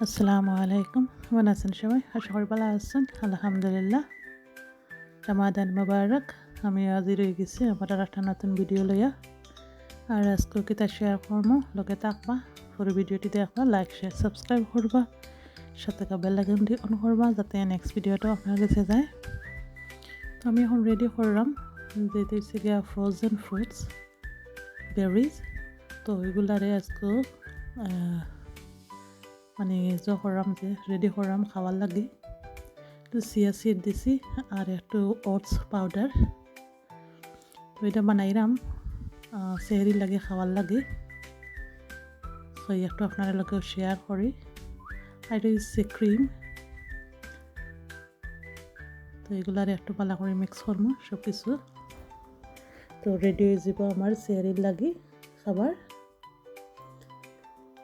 আসসালামু আলাইকুম। কেমন আছেন সবাই? আশা করি ভালো আছেন। আলহামদুলিল্লাহ। রামাদান মোবারক। আমি হাজির হয়ে গেছি আমার আর একটা নতুন ভিডিও লইয়া। আর আজকে কিতা শেয়ার করবো লগে থাকবা। পুরো ভিডিওটি দেখবা, লাইক শেয়ার সাবস্ক্রাইব করবা, সাথে বেল আইকনটি অন করবা যাতে নেক্সট ভিডিওটা আপনার কাছে যায়। তো আমি এখন রেডি করলাম যেটা হচ্ছে গিয়া ফ্রোজেন ফ্রুটস, বেরিজ। তো এগুলারে আজকে মানে করলাম যে রেডি করলাম খাওয়ার লাগে। একটু চিয়া সিড দিছি আর একটু ওটস পাউডার। তো এটা বানাইলাম সেহরি লাগে খাওয়ার লাগে। তো একটু আপনার লগে শেয়ার করি। আর এটা হচ্ছে ক্রিম। তো এগুলার একটু ভালো করে মিক্স করবো সব কিছু। তো রেডি হয়ে যাব আমার সেহরির লাগে খাবার।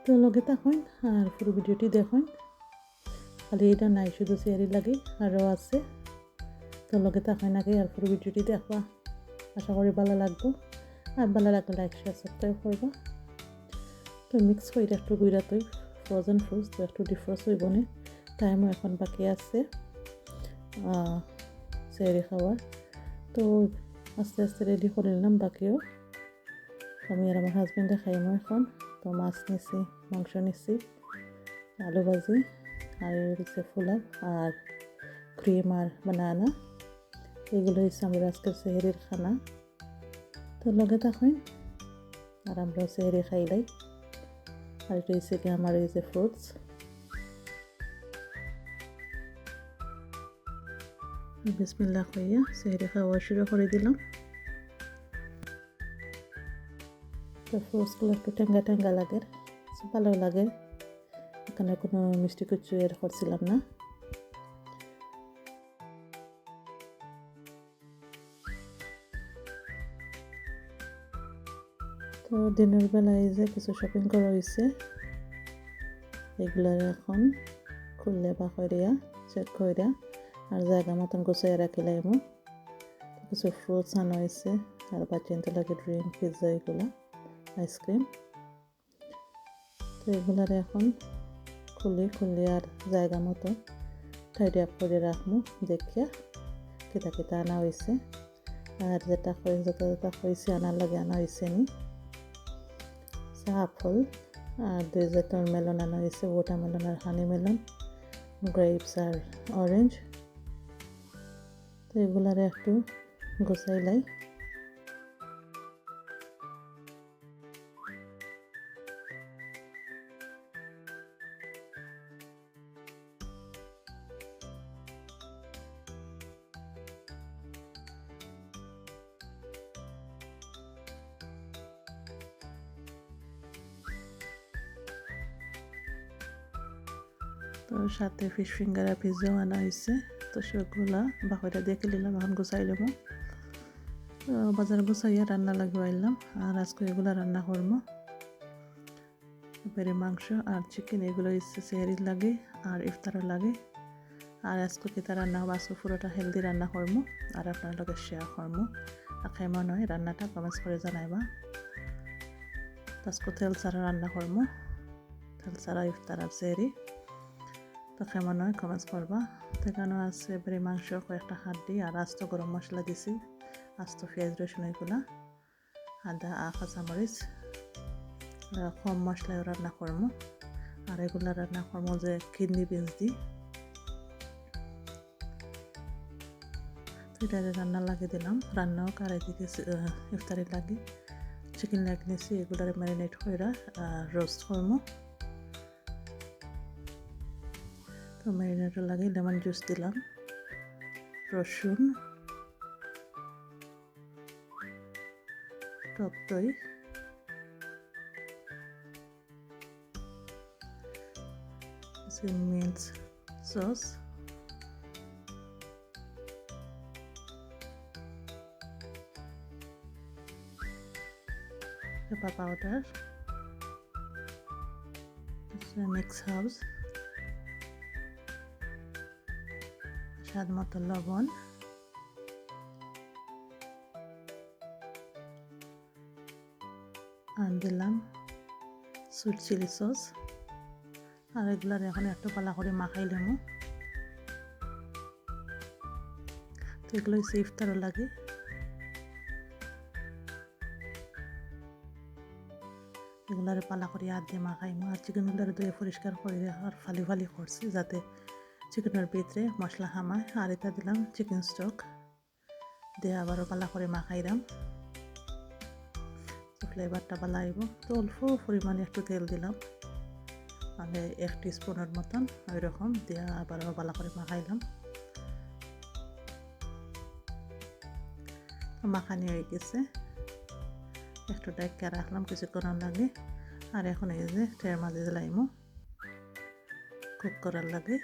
তো লগে থাকুন আর পুরো ভিডিওটি দেখুন। খালি এটা নাই, শুধু সেহরি লাগে আরও আছে। তো লগে থাকুন আগে আর পুরো ভিডিওটি দেখবা। আশা করি ভালো লাগবে। আর ভালো লাগলে লাইক শেয়ার সাবস্ক্রাইব করবা। তো মিক্স করে একটু গুঁড়া তৈ ফ্রোজেন ফ্রুটস তো একটু ডিফ্রোজ হইব না। টাইমও এখন বাকি আছে সেহরি খাওয়ার। তো আস্তে আস্তে রেডি করে নিলাম বাকিও। আমি আর আমার হাজব্যান্ডে খাইমো এখন। তো মাছ নিছি, মাংস নিছি, আলু ভাজি আর হচ্ছে ফুলাও আর ক্রিম আর বানানা। এগুলো হচ্ছে আমার আজকের সেহরির খানা। তো লগে থাকুন আর আমরা সেহরি খাইলাই। আর এটা হচ্ছে কি আমার এই যে ফ্রুটস। বিসমিল্লাহ কইয়া সেহরি খাওয়া শুরু করে দিলাম। তো ফ্রুটসগুলো একটু টেঙ্গা টেঙ্গা লাগে, ভালো লাগে। এখানে কোনো মিষ্টি কিছু এর করছিলাম না। তো দিনের বেলায় যে কিছু শপিং করা হয়েছে, এগুলো এখন খুললে বা করিয়া চেক করিয়া আর জায়গা মতন গুছিয়ে রাখিলাম। কিছু ফ্রুটস আনা হয়েছে আর বাচ্চাদের লাগে ড্রিঙ্ক, পিৎজা, এগুলো আইসক্রিম। তো এগুলার এখন খুলি আর জায়গা মতো টাইডি আপ করে রাখবো দেখিয়া কেটা কেটা আনা হয়েছে। আর যেটা হয়েছে আনার লাগে আনা হয়েছে নি আপেল আর 2 জাতের মেলন আনা হয়েছে, ওয়াটারমেলন আর হানি মেলন, গ্রেপস আর অরেঞ্জ। তো এগুলারে একটু গোছাইলাই। তো সাথে ফিশ ফিঙ্গার আর পিৎজাও আনা হয়েছে। তো সেগুলা বাকইটা দিয়ে নিলাম, এখন গুছাই নেব। তো বাজারে গুছাইয়া রান্না লাগাইলাম আর আজকে এগুলা রান্না করবো। এবারে মাংস আর চিকেন এগুলো হচ্ছে সেহরির লাগে আর ইফতারের লাগে। আর আজকে কেটা রান্না হবে, আজকে পুরোটা হেলদি রান্না করবো আর আপনার লগে শেয়ার করবো। আর কেমন হয় রান্নাটা কমেন্টস করে জানাইবা। আজকে তেল ছাড়া রান্না করবো, তেল ছাড়া ইফতার আর সেহরি। তো কেমন হয় কমেন্টস করবা। তো এখানে আছে এবারে মাংস, কয়েকটা হাড্ডি আর আস্ত গরম মশলা দিছি, আস্ত পেঁয়াজ রসুন এগুলা, আদা কাঁচামরিচ, কম মশলায় রান্না করবো। আর এগুলা রান্না করবো যে কিডনি বিনস দি। এটা রান্না লাগিয়ে দিলাম, রান্নাও কারাই দিকে ইফতারি লাগে। চিকেন লেগ নিয়েছি, এগুলার ম্যারিনেট করে রোস্ট করবো। তো ম্যারিনেটও লাগে, লেমন জুস দিলাম, রসুন, টক দই, mint sauce, paper powder, mix house, স্বাদ মতো লবণ, আর দিলাম সুইট চিলি সস, আর এগুলার এখন একটু পালা করে মাখাইলামও। তো এগুলো হচ্ছে ইফতারও লাগে। এগুলারে পালা করে হাত দিয়ে মাখাইমো। আর চিকেনগুলারে ধুয়ে পরিষ্কার করে আর ফালি ফালি করছি যাতে চিকেনের ভিতরে মশলা হামায়। আর এটা দিলাম চিকেন স্টক দিয়ে আবারও পালা করে মাখাইলাম। ফ্লেভারটা ভালো আইব। তো অল্প পরিমাণে একটু তেল দিলাম, মানে 1 টিস্পুনের মতন ওই রকম দিয়ে আবারও ভালো করে মাখাইলাম। মাখানি হয়ে গেছে, একটু ডাইকা রাখলাম কিছুক্ষণ লাগে। আর এখন এই যে ট্রের মাঝে দিলাইমো কুক করার লাগে।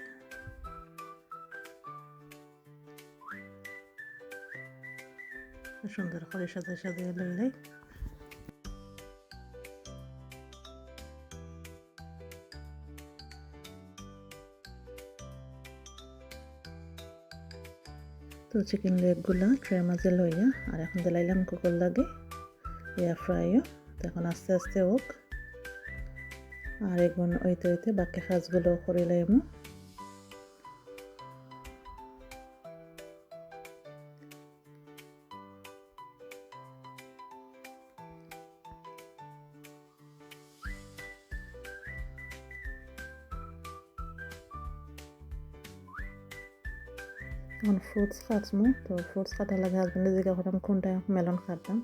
সুন্দর করে সাজিয়ে সাজিয়ে লইলাই। তো চিকেন লেগগুলা ট্রের মাঝে লইয়া আর এখন দিলাইলাম কুকুর লাগে এয়ার ফ্রাইও। তো এখন আস্তে আস্তে হোক আর এগুন ওইতে ওইতে বাকি কাজগুলো করে লাইমো। এখন ফ্রুটস কাটমু। তো ফ্রুটস কাটার লাগে হাজবেন্ডে জিজ্ঞাসা করলাম কোনটা মেলন কাটতাম,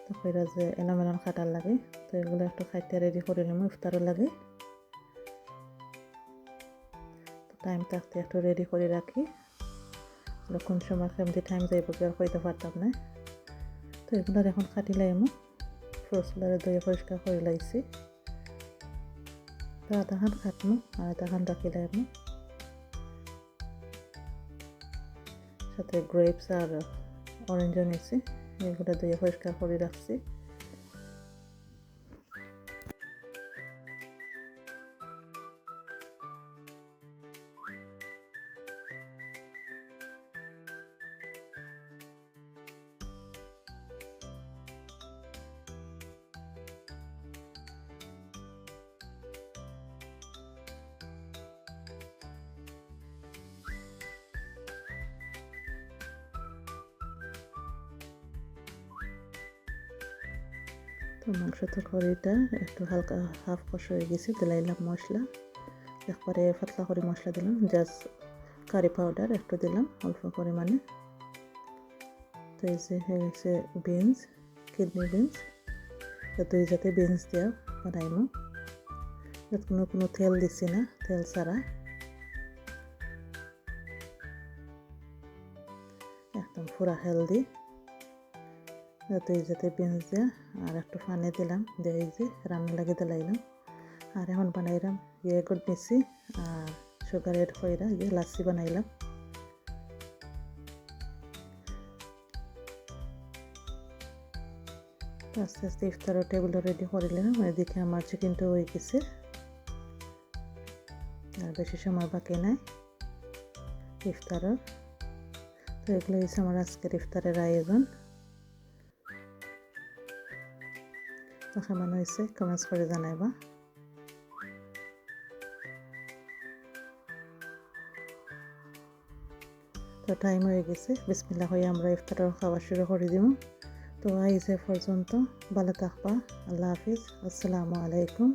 তো কইরা যে এলা মেলন কাটার লাগে। তো এগুলো একটু খাইতে রেডি করে নিলাম ইফতারও লাগে। তো টাইম থাকতে একটু রেডি করে রাখি, কোন সময় কেমনি টাইম যাইব কি আর কইতে পারতাম না। তো এগুলোর এখন কাটি লাইমু। ফ্রুটসগুলো ধুয়ে পরিষ্কার করে লাইছি। তো আধাখান কাটমু আর আধাখান রাখি লাইমু। সাথে গ্রেপস আর অরেঞ্জও নিছি, এগুলো ধুয়ে পরিষ্কার করে রাখছি। তো মাংস তরকারিটা একটু হালকা হাফ কষা হয়ে গেছে, দিলাইলাম মশলা। একবারে পাতলা করে মশলা দিলাম, জাস্ট কারি পাউডার একটু দিলাম অল্প পরিমাণে। তো এই যে হয়ে গেছে বিনস, কিডনি বিনস। তো দুই জাতের বিনস দেওয়া বানাইমো। কোনো তেল দিছি না, তেল ছাড়া একদম পুরা হেলদি। দুই জাতের বিনস দিয়া আর একটু পানি দিলাম, দিয়ে এই যে রান্না লাগে দিলাইলাম। আর এখন বানাইলাম গুড় নিছি আর সুগার এড কইরা লাচ্ছি বানাইলাম। আস্তে আস্তে ইফতারের টেবিলও রেডি করে নিলাম। এদিকে আমার চিকেনটা হয়ে গেছে, আর বেশি সময় বাকি নাই ইফতারের। তো এগুলো হচ্ছে আমার আজকের ইফতারের আয়োজন। কেমন হয়েছে কমেন্টস করে জানাইবা। তো টাইম হয়ে গেছে, বিসমিল্লাহ হয়ে আমরা ইফতারের খাওয়া শুরু করে দিব। তো আইসে পর্যন্ত ভালো থাকবা। আল্লাহ হাফিজ, আসসালামু আলাইকুম।